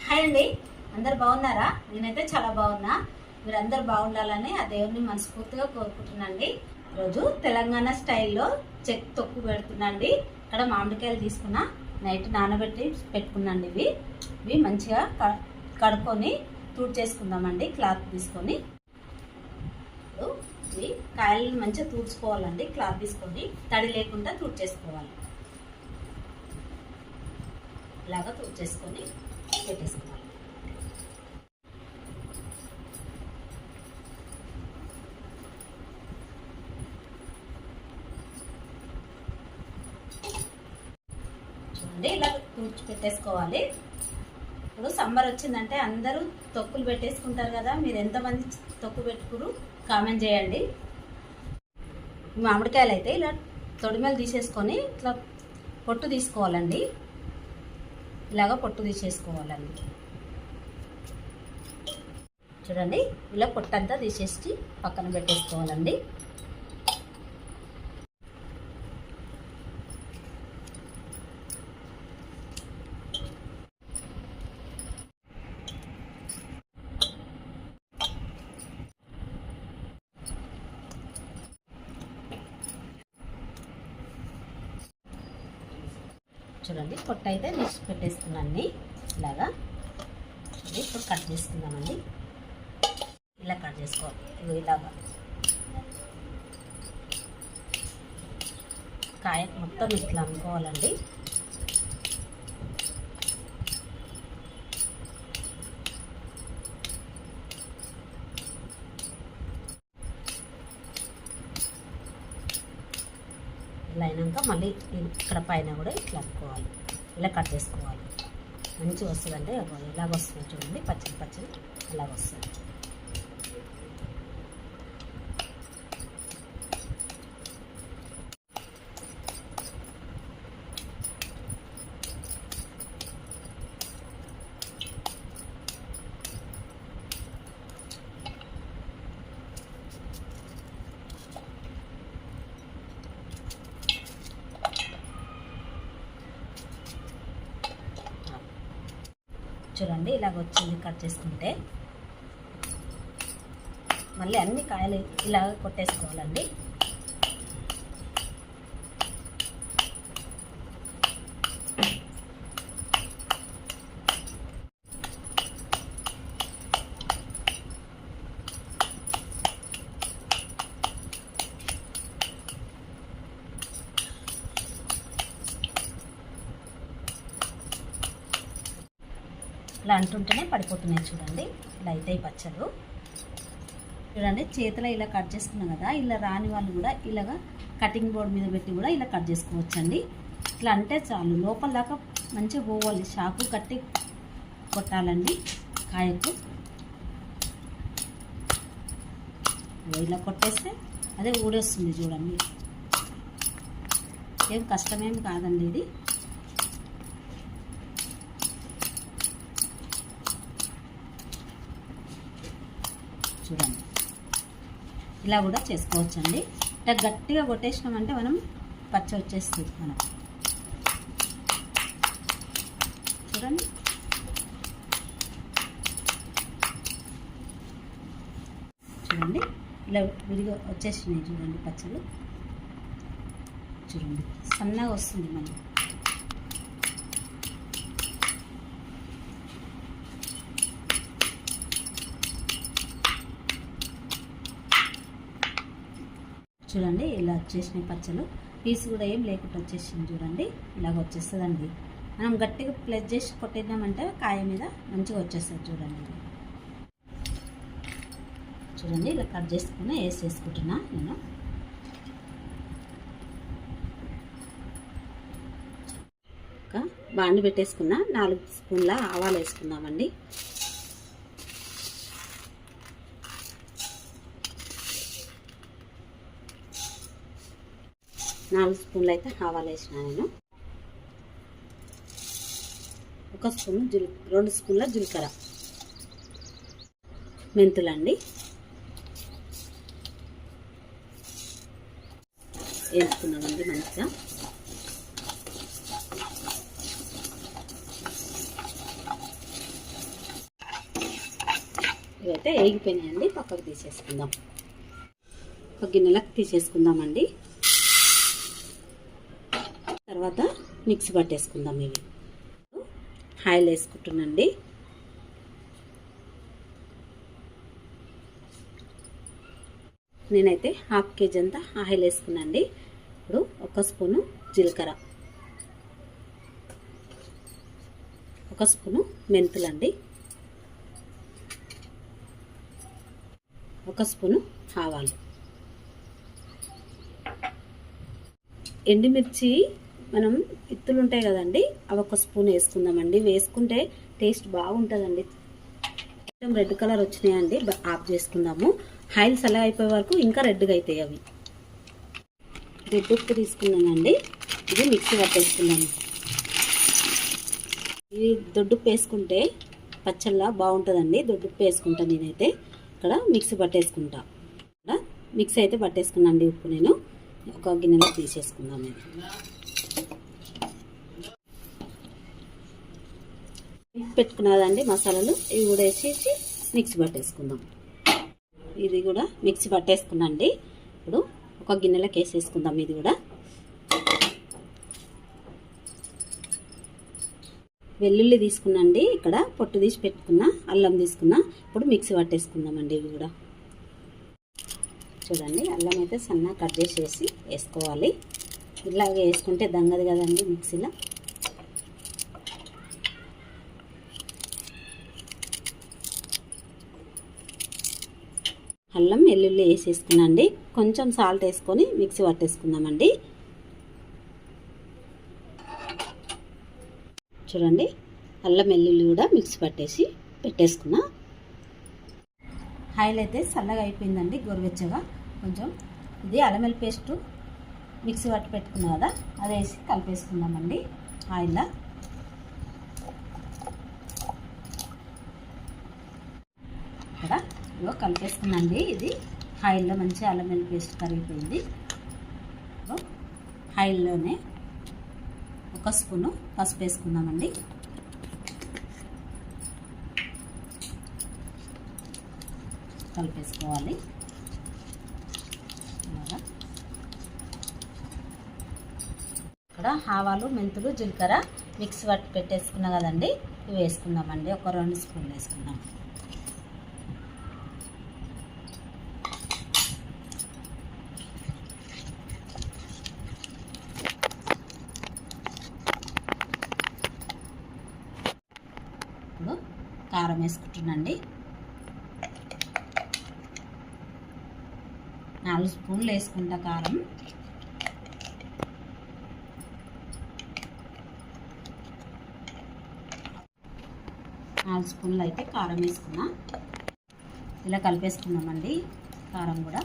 Hi అండి, అందరు బాగున్నారా? నేనైతే చాలా బాగున్నా. మీరు అందరు బాగుండాలని ఆ దేవుడిని మనస్ఫూర్తిగా కోరుకుంటున్నాండి. ఈరోజు తెలంగాణ స్టైల్లో చెక్ తొక్కు పెడుతున్నాండి. ఇక్కడ మామిడికాయలు తీసుకున్నా, నైట్ నానబెట్టి పెట్టుకున్నాండి. ఇవి మంచిగా కడుక్కొని చేసుకుందామండి. క్లాత్ తీసుకొని ఇవి కాయలను మంచిగా తూడ్చుకోవాలండి. క్లాత్ తీసుకొని తడి లేకుండా చేసుకోవాలి. ఇలాగా చేసుకొని పెట్టేసుకోవాలి. చూడండి, ఇలా పెట్టేసుకోవాలి. ఇప్పుడు సమ్మర్ వచ్చిందంటే అందరూ తొక్కులు పెట్టేసుకుంటారు కదా. మీరు ఎంతమంది తొక్కు పెట్టుకురు కామెంట్ చేయండి. మామిడికాయలు అయితే ఇలా తొడిమెలు తీసేసుకొని ఇట్లా పొట్టు తీసుకోవాలండి. ఇలాగా పొట్టు తీసేసుకోవాలండి. చూడండి, ఇలా పొట్టంతా తీసేసి పక్కన పెట్టేసుకోవాలండి. చూడండి, పొట్టు అయితే తీసి పెట్టేసుకున్నాను. ఇలాగా ఇప్పుడు కట్ చేసుకుందామండి. ఇలా కట్ చేసుకోవాలి. ఇలాగా కాయ మొత్తం ఇట్లా అనుకోవాలండి. ఇలా అయినాక మళ్ళీ ఇక్కడ పైన కూడా ఇట్లా అనుకోవాలి. ఇలా కట్ చేసుకోవాలి. మంచిగా వస్తుందంటే ఇలాగ వస్తుంది. చూడండి, పచ్చడి పచ్చడి ఇలాగ వస్తుంది. చూడండి, ఇలాగ వచ్చింది. కట్ చేసుకుంటే మళ్ళీ అన్ని కాయలు ఇలాగ కొట్టేసుకోవాలండి. ఇలా అంటుంటేనే పడిపోతున్నాయి. చూడండి, ఇలా అవుతాయి పచ్చళ్ళు. చూడండి, చేతిలో ఇలా కట్ చేసుకున్నాం కదా. ఇలా రాని వాళ్ళు కూడా ఇలాగా కటింగ్ బోర్డ్ మీద పెట్టి కూడా ఇలా కట్ చేసుకోవచ్చండి. ఇట్లా అంటే చాలు, లోపల దాకా మంచిగా పోవాలి. షాకు కట్టి కొట్టాలండి కాయకు. ఇలా కొట్టేస్తే అదే ఊడొస్తుంది. చూడండి, ఏం కష్టమేం కాదండి ఇది. చూడండి, ఇలా కూడా చేసుకోవచ్చండి. ఇట్లా గట్టిగా కొట్టేసినామంటే మనం పచ్చ వచ్చేస్తుంది మనకు. చూడండి, చూడండి ఇలా విడిగా వచ్చేసినాయి. చూడండి, పచ్చలు చూడండి సన్నగా వస్తుంది మనం. చూడండి, ఇలా వచ్చేసినాయి పచ్చలు. పీస్ కూడా ఏం లేకుండా వచ్చేసింది. చూడండి, ఇలాగ వచ్చేస్తుందండి. మనం గట్టిగా ప్లస్ చేసి కొట్టినామంటే కాయ మీద మంచిగా వచ్చేస్తుంది. చూడండి, చూడండి ఇలా కట్ చేసుకుని వేసేసుకుంటున్నా నేను. ఒక బాండి పెట్టేసుకున్నా. 4 స్పూన్ల ఆవాలు వేసుకుందామండి. నాలుగు స్పూన్లు అయితే ఆవాలు వేసిన నేను. 1 స్పూన్ 2 స్పూన్ల జీలకర్ర, మెంతులండి వేసుకున్నామండి మంచిగా. ఇవైతే వేగిపోయినాయండి, పక్కకు తీసేసుకుందాం. ఒక గిన్నెలకు తీసేసుకుందామండి. తర్వాత మిక్సీ పట్టేసుకుందాం. ఇవి ఆయిల్ వేసుకుంటున్నాండి. నేనైతే 1/2 kg అంతా ఆయిల్ వేసుకున్నాండి. ఇప్పుడు 1 స్పూను జీలకర్ర, 1 స్పూను మెంతులండి, 1 స్పూను ఆవాలు, ఎండుమిర్చి మనం ఇత్తులు ఉంటాయి కదండి, అవి 1 స్పూన్ వేసుకుందామండి. వేసుకుంటే టేస్ట్ బాగుంటుందండి. కొంచెం రెడ్ కలర్ వచ్చినాయండి, ఆఫ్ చేసుకుందాము. ఆయిల్ చల్లగా అయిపోయే వరకు ఇంకా రెడ్గా అవుతాయి అవి. రెడ్ ఉప్పు తీసుకున్నానండి, ఇది మిక్సీ పట్టేసుకున్నాను. ఇది దొడ్డుప్పు వేసుకుంటే పచ్చళ్ళ బాగుంటుందండి. దొడ్డుప్పు వేసుకుంటాను నేనైతే. ఇక్కడ మిక్సీ పట్టేసుకుంటా. ఇక్కడ మిక్సీ అయితే పట్టేసుకున్నాండి. ఉప్పు నేను ఒక గిన్నెలో తీసేసుకుందాం. ఇది పెట్టుకున్నదండి మసాలాలు, ఇవి కూడా వేసేసి మిక్సీ పట్టేసుకుందాం. ఇది కూడా మిక్సీ పట్టేసుకున్నాండి. ఇప్పుడు ఒక గిన్నెలోకి వేసేసుకుందాం. ఇది కూడా వెల్లుల్లి తీసుకున్నాండి, ఇక్కడ పొట్టు తీసి పెట్టుకున్న అల్లం తీసుకున్నా. ఇప్పుడు మిక్సీ పట్టేసుకుందామండి. ఇవి కూడా చూడండి, అల్లం అయితే సన్నగా కట్ చేసేసి వేసుకోవాలి. ఇలాగే వేసుకుంటే దంగదు కదండి మిక్సీలో. అల్లం వెల్లుల్లి వేసేసుకున్నాండి. కొంచెం సాల్ట్ వేసుకొని మిక్సీ పట్టేసుకుందామండి. చూడండి, అల్లం వెల్లుల్లి కూడా మిక్సీ పట్టేసి పెట్టేసుకున్నా. ఆయిల్ అయితే చల్లగా అయిపోయిందండి, గోరువెచ్చగా. కొంచెం ఇది అల్లం వెల్లుల్లి పేస్ట్ మిక్సీ పట్టి పెట్టుకున్నా కదా, అది వేసి కలిపేసుకుందామండి ఆయిల్లో. ఇక్కడ ఇగో కలిపేసుకున్నాండి. ఇది ఆయిల్లో మంచి అల్లం వెల్లుల్లి పేస్ట్ కరిగిపోయింది. ఆయిల్లోనే 1 స్పూను పసుపు వేసుకుందామండి. కలిపేసుకోవాలి. ఇక్కడ ఆవాలు, మెంతులు, జీలకర్ర మిక్సీ పట్టి పెట్టేసుకున్నాం కదండి, ఇవి వేసుకుందామండి. ఒక 2 స్పూన్లు వేసుకుందాం. ఇప్పుడు కారం వేసుకుంటున్నాండి. 4 స్పూన్లు వేసుకుంటా కారం. నాలుగు స్పూన్లు అయితే కారం వేసుకున్నా. ఇలా కలిపేసుకున్నామండి కారం కూడా.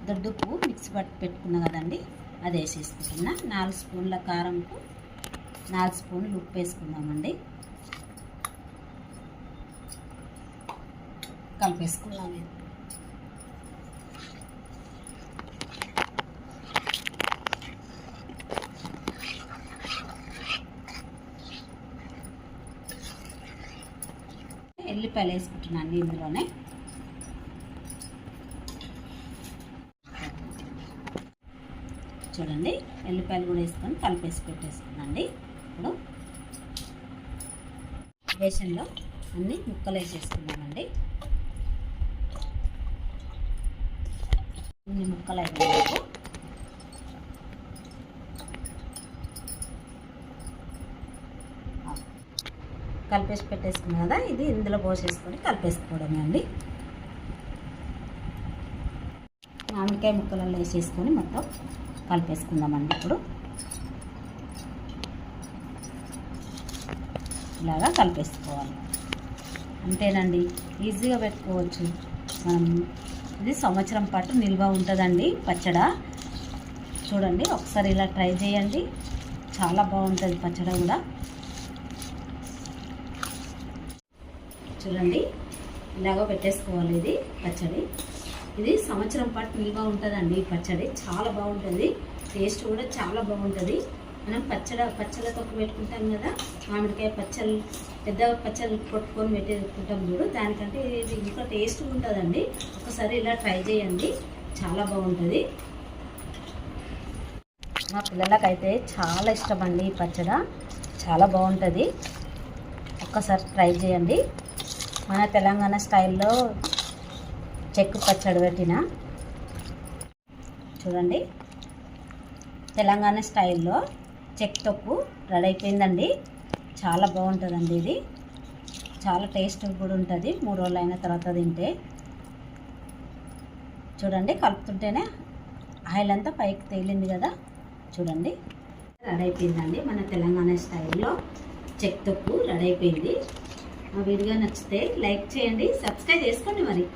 దొడ్డుప్పు మిక్సీ పట్టి పెట్టుకున్నా కదండి, అది వేసేసుకుంటున్నా. 4 స్పూన్ల కారంకు 4 స్పూన్లు ఉప్పు వేసుకుందామండి. కలిపేసుకున్నాము. ఎల్లిపాయలు వేసుకుంటున్నాను ఇందులోనే. చూడండి, ఎల్లిపాయలు కూడా వేసుకొని కలిపేసి పెట్టేసుకున్నాండి. ఇప్పుడు బేసన్లో అన్ని ముక్కలు వేసేసుకున్నామండి. ఇన్ని ముక్కలు అయిపోయాయి. కలిపేసి పెట్టేసుకున్నాం కదా, ఇది ఇందులో పోసేసుకొని కలిపేసుకోవడమే అండి. మామిడికాయ ముక్కలలో వేసేసుకొని మొత్తం కలిపేసుకుందామండి. ఇప్పుడు ఇలాగా కలిపేసుకోవాలి. అంతేనండి, ఈజీగా పెట్టుకోవచ్చు మనం. ఇది సంవత్సరం పాటు నిల్వ ఉంటుందండి పచ్చడి. చూడండి, ఒకసారి ఇలా ట్రై చేయండి, చాలా బాగుంటుంది పచ్చడి కూడా. చూడండి, ఇలాగ పెట్టేసుకోవాలి ఇది పచ్చడి. ఇది సంవత్సరం పాటు నిల్వ ఉంటుందండి. ఈ పచ్చడి చాలా బాగుంటుంది, టేస్ట్ కూడా చాలా బాగుంటుంది. మనం పచ్చళ్ళ తొక్కు పెట్టుకుంటాం కదా, మామిడికాయ పచ్చళ్ళు, పెద్ద పచ్చళ్ళు కొట్టుకొని పెట్టుకుంటాం చూడు, దానికంటే ఇది ఇంకా టేస్ట్ ఉంటుందండి. ఒకసారి ఇలా ట్రై చేయండి, చాలా బాగుంటుంది. మా పిల్లలకైతే చాలా ఇష్టం అండి ఈ పచ్చడి, చాలా బాగుంటుంది. ఒక్కసారి ట్రై చేయండి. మన తెలంగాణ స్టైల్లో చెక్కు పచ్చడి పెట్టిన చూడండి, తెలంగాణ స్టైల్లో చెక్ తొక్కు రెడీ అయిపోయిందండి. చాలా బాగుంటుందండి, ఇది చాలా టేస్ట్ కూడా ఉంటుంది 3 రోజులు అయిన తర్వాత తింటే. చూడండి, కలుపుతుంటేనే ఆయిల్ అంతా పైకి తేలింది కదా, చూడండి రెడీ అయిపోయిందండి. మన తెలంగాణ స్టైల్లో చెక్ తొక్కు రెడీ అయిపోయింది. మా వీడియో నచ్చితే లైక్ చేయండి, సబ్స్క్రైబ్ చేసుకోండి మరి.